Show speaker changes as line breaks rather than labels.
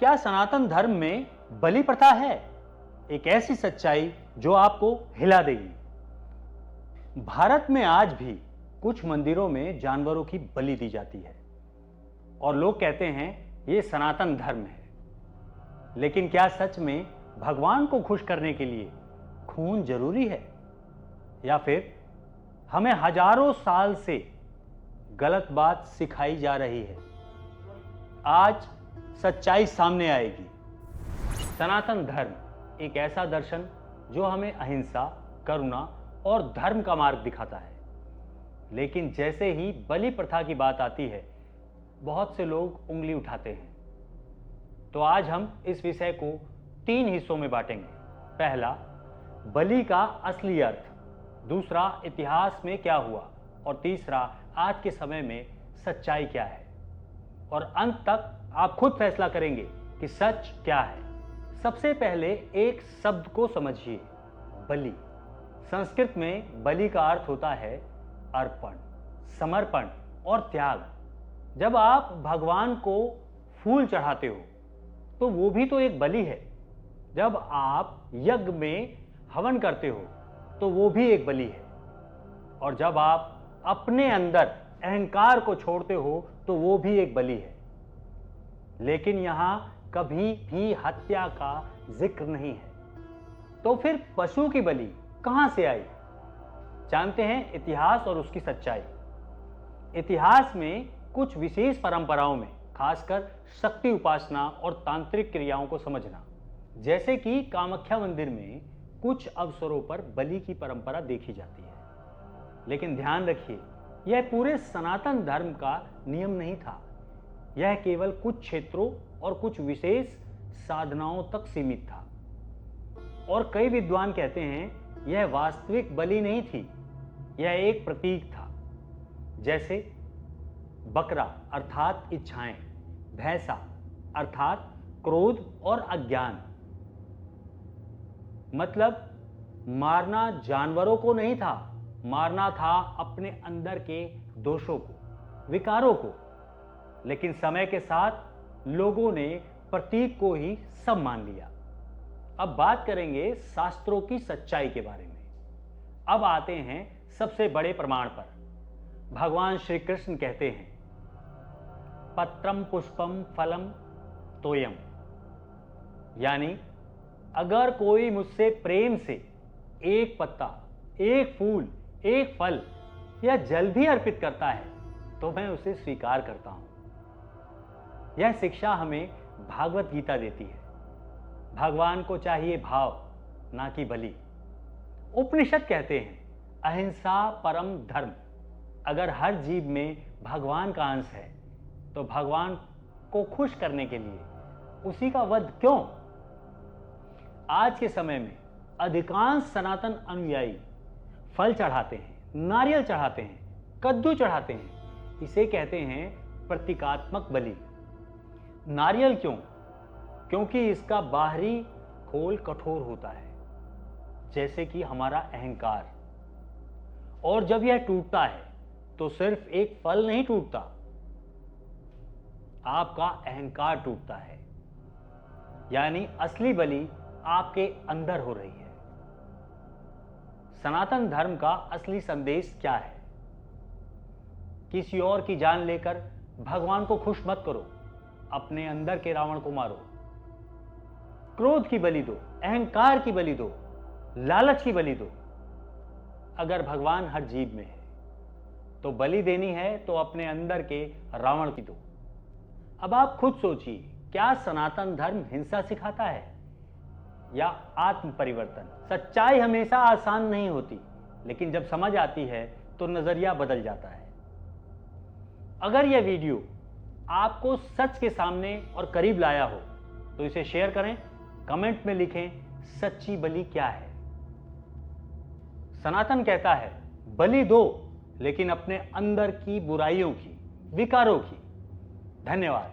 क्या सनातन धर्म में बलि प्रथा है? एक ऐसी सच्चाई जो आपको हिला देगी। भारत में आज भी कुछ मंदिरों में जानवरों की बलि दी जाती है और लोग कहते हैं यह सनातन धर्म है। लेकिन क्या सच में भगवान को खुश करने के लिए खून जरूरी है, या फिर हमें हजारों साल से गलत बात सिखाई जा रही है? आज सच्चाई सामने आएगी। सनातन धर्म एक ऐसा दर्शन जो हमें अहिंसा, करुणा और धर्म का मार्ग दिखाता है। लेकिन जैसे ही बलि प्रथा की बात आती है, बहुत से लोग उंगली उठाते हैं। तो आज हम इस विषय को 3 हिस्सों में बांटेंगे। पहला, बलि का असली अर्थ। दूसरा, इतिहास में क्या हुआ। और तीसरा, आज के समय में सच्चाई क्या है। और अंत तक आप खुद फैसला करेंगे कि सच क्या है। सबसे पहले एक शब्द को समझिए, बलि। संस्कृत में बलि का अर्थ होता है अर्पण, समर्पण और त्याग। जब आप भगवान को फूल चढ़ाते हो तो वो भी तो एक बलि है। जब आप यज्ञ में हवन करते हो तो वो भी एक बलि है। और जब आप अपने अंदर अहंकार को छोड़ते हो तो वो भी एक बलि है। लेकिन यहां कभी भी हत्या का जिक्र नहीं है। तो फिर पशु की बलि कहां से आई? जानते हैं इतिहास और उसकी सच्चाई। इतिहास में कुछ विशेष परंपराओं में, खासकर शक्ति उपासना और तांत्रिक क्रियाओं को समझना, जैसे कि कामाख्या मंदिर में कुछ अवसरों पर बलि की परंपरा देखी जाती है। लेकिन ध्यान रखिए, यह पूरे सनातन धर्म का नियम नहीं था। यह केवल कुछ क्षेत्रों और कुछ विशेष साधनाओं तक सीमित था। और कई विद्वान कहते हैं यह वास्तविक बलि नहीं थी, यह एक प्रतीक था। जैसे बकरा अर्थात इच्छाएं, भैंसा अर्थात क्रोध और अज्ञान। मतलब मारना जानवरों को नहीं था, मारना था अपने अंदर के दोषों को, विकारों को। लेकिन समय के साथ लोगों ने प्रतीक को ही सब मान लिया। अब बात करेंगे शास्त्रों की सच्चाई के बारे में। अब आते हैं सबसे बड़े प्रमाण पर। भगवान श्री कृष्ण कहते हैं, पत्रम पुष्पम फलम तोयम। यानी अगर कोई मुझसे प्रेम से एक पत्ता, एक फूल, एक फल या जल भी अर्पित करता है तो मैं उसे स्वीकार करता हूं। यह शिक्षा हमें भागवत गीता देती है। भगवान को चाहिए भाव, ना कि बलि। उपनिषद कहते हैं, अहिंसा परम धर्म। अगर हर जीव में भगवान का अंश है तो भगवान को खुश करने के लिए उसी का वध क्यों? आज के समय में अधिकांश सनातन अनुयायी फल चढ़ाते हैं, नारियल चढ़ाते हैं, कद्दू चढ़ाते हैं। इसे कहते हैं प्रतीकात्मक बलि। नारियल क्यों? क्योंकि इसका बाहरी खोल कठोर होता है, जैसे कि हमारा अहंकार। और जब यह टूटता है तो सिर्फ एक फल नहीं टूटता, आपका अहंकार टूटता है। यानी असली बलि आपके अंदर हो रही है। सनातन धर्म का असली संदेश क्या है? किसी और की जान लेकर भगवान को खुश मत करो, अपने अंदर के रावण को मारो। क्रोध की बलि दो, अहंकार की बलि दो, लालच की बलि दो। अगर भगवान हर जीव में है तो बलि देनी है तो अपने अंदर के रावण की दो। अब आप खुद सोचिए, क्या सनातन धर्म हिंसा सिखाता है या आत्म परिवर्तन? सच्चाई हमेशा आसान नहीं होती, लेकिन जब समझ आती है तो नजरिया बदल जाता है। अगर यह वीडियो आपको सच के सामने और करीब लाया हो तो इसे शेयर करें, कमेंट में लिखें सच्ची बलि क्या है। सनातन कहता है बलि दो, लेकिन अपने अंदर की बुराइयों की, विकारों की। धन्यवाद।